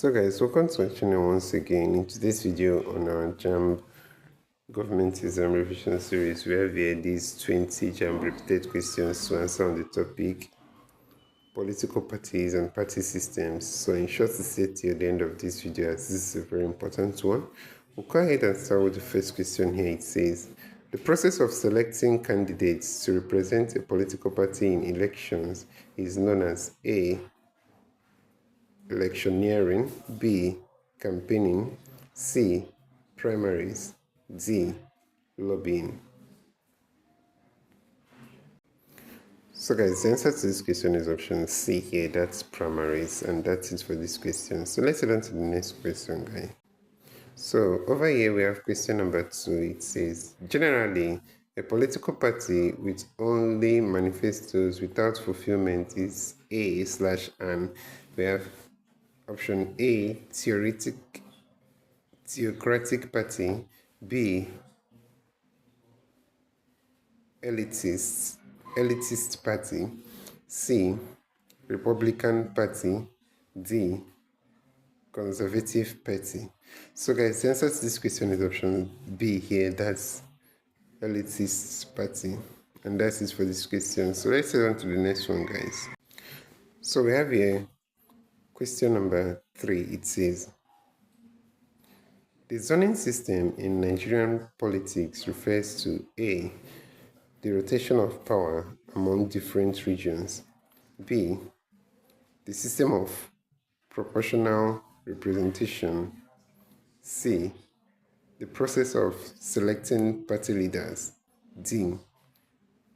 So guys, welcome to our channel once again. In today's video on our JAMB Government Exam Revision Series, we have here these 20 JAMB repeated questions to answer on the topic political parties and party systems. So ensure to stay till the end of this video as this is a very important one. We'll go ahead and start with the first question here. It says, the process of selecting candidates to represent a political party in elections is known as A, electioneering, B, campaigning, C, primaries, D, lobbying. So guys, the answer to this question is option C here, that's primaries, and that's it for this question. So let's head on to the next question, guys. So over here we have question number 2. It says, generally, a political party with only manifestos without fulfillment is A/N. We have option A, theocratic party, B, elitist party, C, Republican party, D, conservative party. So guys, the answer to this question is option B here, that's elitist party, and that's it for this question. So let's head on to the next one, guys. So we have here question number 3. It says, the zoning system in Nigerian politics refers to A, the rotation of power among different regions, B, the system of proportional representation, C, the process of selecting party leaders, D,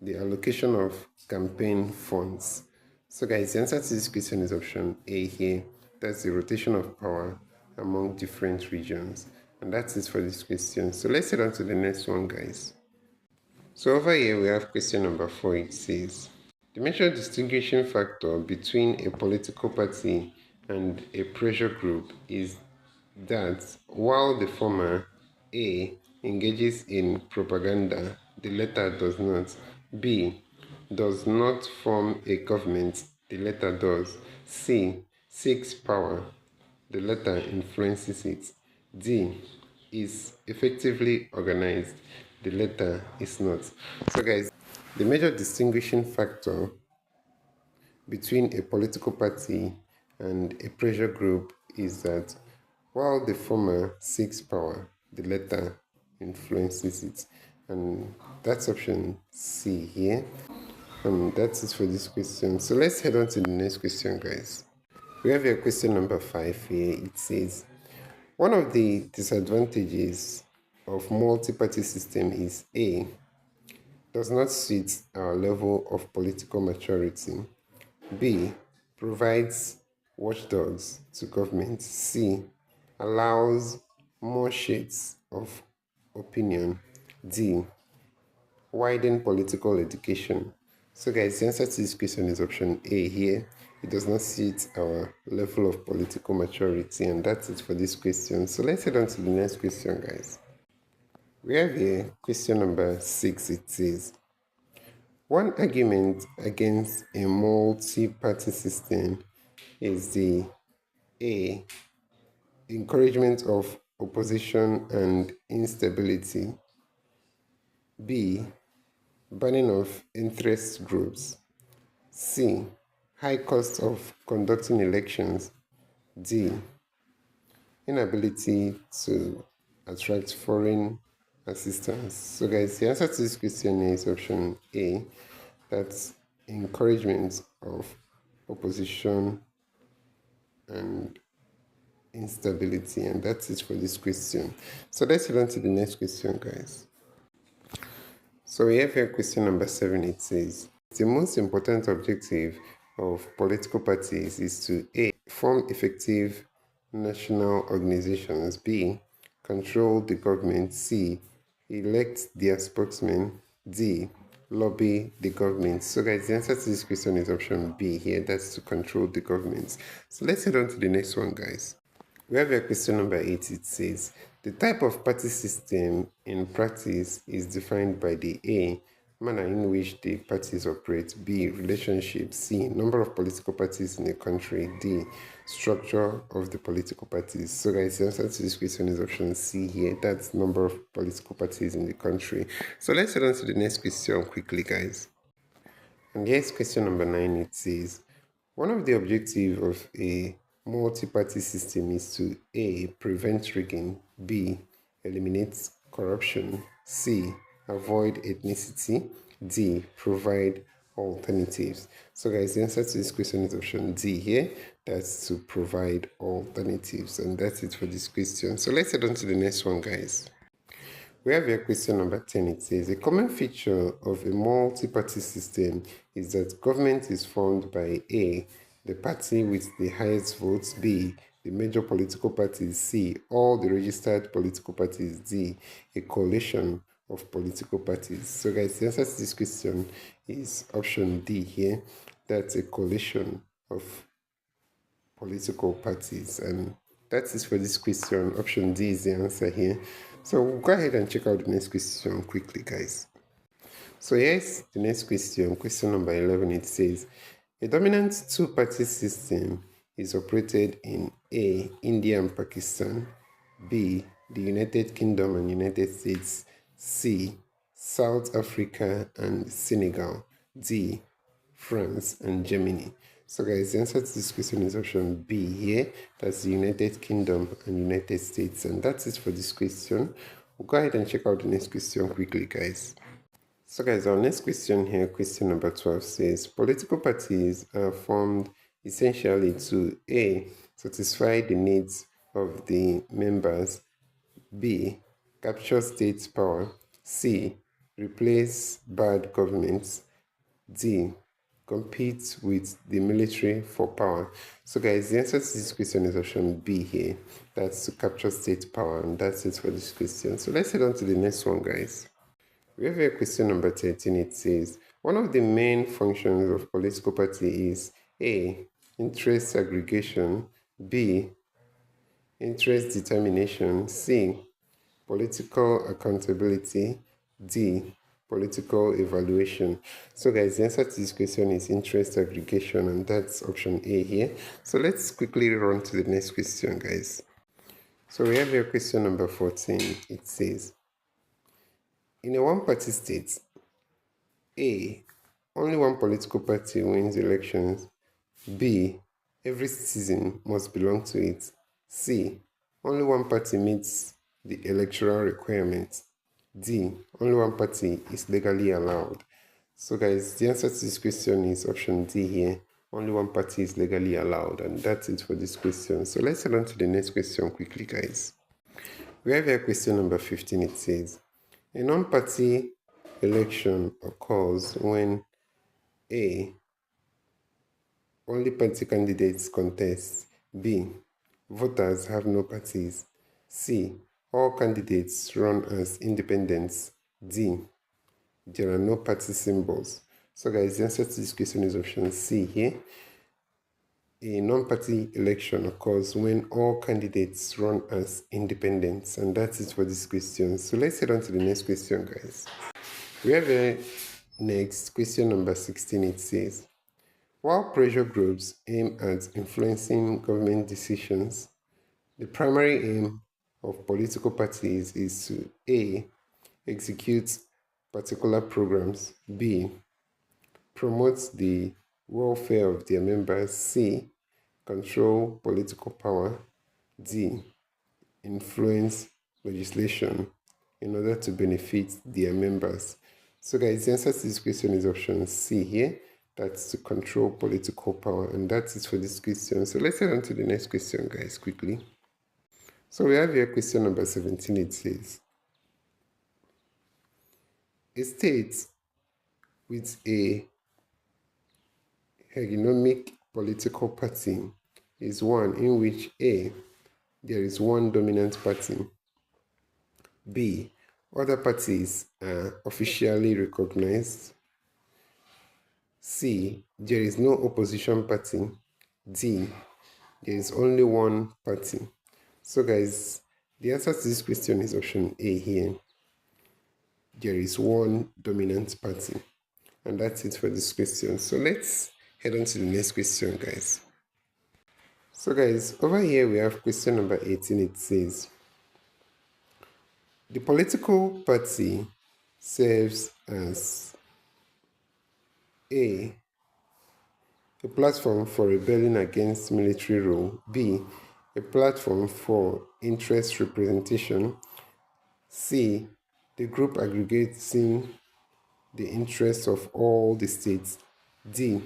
the allocation of campaign funds. So guys, the answer to this question is option A here, that's the rotation of power among different regions, and that's it for this question. So let's head on to the next one, guys. So over here we have question number 4. It says, the major distinguishing factor between a political party and a pressure group is that while the former, A, engages in propaganda, the latter does not. B, does not form a government, the latter does. C, seeks power, the latter influences it. D, is effectively organized, the latter is not. So guys, the major distinguishing factor between a political party and a pressure group is that while the former seeks power, the latter influences it, and that's option C here. That's it for this question. So let's head on to the next question, guys. We have here question number 5 here. It says, one of the disadvantages of multi-party system is A, does not suit our level of political maturity, B, provides watchdogs to government, C, allows more shades of opinion, D, widen political education. So guys, the answer to this question is option A here. It does not suit our level of political maturity, and that's it for this question. So let's head on to the next question, guys. We have here question number 6. It says, one argument against a multi-party system is the A, encouragement of opposition and instability, B, banning of interest groups, C, high cost of conducting elections, D, inability to attract foreign assistance. So guys, the answer to this question is option A, that's encouragement of opposition and instability, and that's it for this question. So let's head on to the next question, guys. So we have here question number 7. It says, the most important objective of political parties is to A, form effective national organizations, B, control the government, C, elect their spokesmen, D, lobby the government. So guys, the answer to this question is option B here, that's to control the government. So let's head on to the next one, guys. We have here question number 8. It says, the type of party system in practice is defined by the A, manner in which the parties operate. B, relationship. C, number of political parties in a country. D, structure of the political parties. So guys, the answer to this question is option C here. That's number of political parties in the country. So let's head on to the next question quickly, guys. And here's question number 9. It says, one of the objectives of a multi-party system is to A, prevent rigging, B, eliminate corruption, C, avoid ethnicity, D, provide alternatives. So guys, the answer to this question is option D here. That's to provide alternatives. And that's it for this question. So let's head on to the next one, guys. We have here question number 10. It says, a common feature of a multi-party system is that government is formed by A, the party with the highest votes, B, the major political parties, C, all the registered political parties, D, a coalition of political parties. So guys, the answer to this question is option D here. That's a coalition of political parties, and that is for this question. Option D is the answer here. So we'll go ahead and check out the next question quickly, guys. So here's the next question, question number 11. It says, a dominant two-party system is operated in A, India and Pakistan, B, the United Kingdom and United States, C, South Africa and Senegal, D, France and Germany. So guys, the answer to this question is option B here. That's the United Kingdom and United States. And that's it for this question. We'll go ahead and check out the next question quickly, guys. So guys, our next question here, question number 12, says, political parties are formed essentially to A, satisfy the needs of the members, B, capture state power, C, replace bad governments, D, compete with the military for power. So guys, the answer to this question is option B here. That's to capture state power, and that's it for this question. So let's head on to the next one, guys. We have here question number 13. It says, one of the main functions of political party is A, interest aggregation, B, interest determination, C, political accountability, D, political evaluation. So guys, the answer to this question is interest aggregation, and that's option A here. So let's quickly run to the next question, guys. So we have here question number 14. It says, in a one-party state, A, only one political party wins elections, B, every citizen must belong to it, C, only one party meets the electoral requirements, D, only one party is legally allowed. So guys, the answer to this question is option D here. Only one party is legally allowed, and that's it for this question. So let's head on to the next question quickly, guys. We have here question number 15. It says, a non-party election occurs when A, only party candidates contest, B, voters have no parties, C, all candidates run as independents, D, there are no party symbols. So guys, the answer to this question is option C here. A non-party election occurs when all candidates run as independents, and that's it for this question. So let's head on to the next question, guys. We have next question number 16. It says, while pressure groups aim at influencing government decisions, the primary aim of political parties is to A, execute particular programs, B, promote the welfare of their members, C, control political power, D, influence legislation in order to benefit their members. So guys, the answer to this question is option C here. That's to control political power, and that's it for this question. So let's head on to the next question, guys, quickly. So we have here question number 17. It says, a state with a hegemonic political party is one in which A, there is one dominant party, B, other parties are officially recognized, C, there is no opposition party, D, there is only one party. So guys, the answer to this question is option A here. there is one dominant party. And that's it for this question. So let's head on to the next question, guys. So guys, over here we have question number 18. It says, the political party serves as A, a platform for rebelling against military rule, B, a platform for interest representation, C, the group aggregating the interests of all the states, D,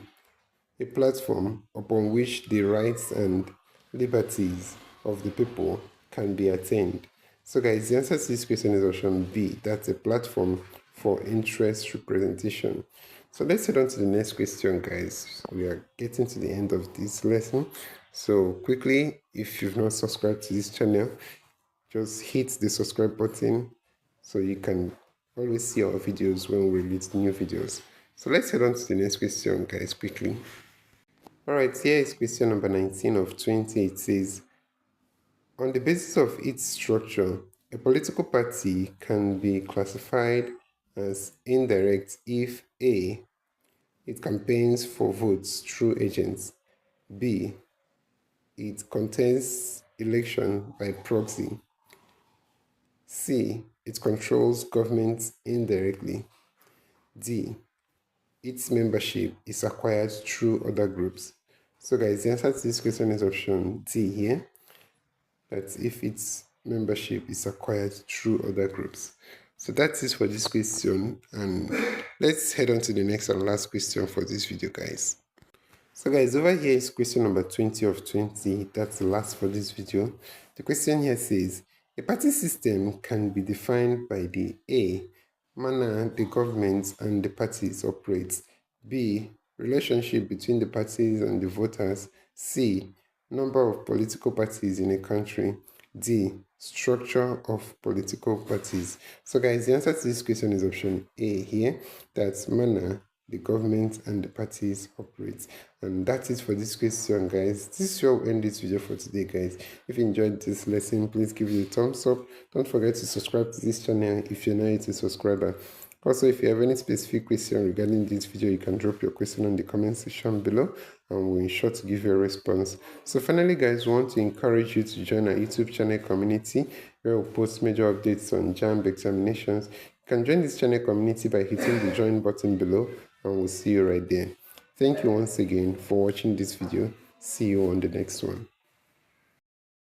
a platform upon which the rights and liberties of the people can be attained. So guys, the answer to this question is option B. That's a platform for interest representation. So let's head on to the next question, guys. We are getting to the end of this lesson. So quickly, if you've not subscribed to this channel, just hit the subscribe button so you can always see our videos when we release new videos. So let's head on to the next question, guys, quickly. Alright, here is question number 19 of 20. It says, on the basis of its structure, a political party can be classified as indirect if A, it campaigns for votes through agents, B, it contests election by proxy, C, it controls government indirectly, D, its membership is acquired through other groups. So guys, the answer to this question is option D here. That's if its membership is acquired through other groups. So that's it for this question, and let's head on to the next and last question for this video, guys. So guys, over here is question number 20 of 20. That's the last for this video. The question here says, a party system can be defined by the A, manner the government and the parties operate, B, relationship between the parties and the voters, C, number of political parties in a country, D, structure of political parties. So guys, the answer to this question is option A here. That's manner the government and the parties operate. And that's it for this question, guys. This is where we'll end this video for today, guys. If you enjoyed this lesson, please give it a thumbs up. Don't forget to subscribe to this channel if you're not yet a subscriber. Also, if you have any specific question regarding this video, you can drop your question in the comment section below and we'll ensure to give you a response. So finally, guys, we want to encourage you to join our YouTube channel community where we'll post major updates on JAMB examinations. You can join this channel community by hitting the join button below, and we'll see you right there. Thank you once again for watching this video. See you on the next one.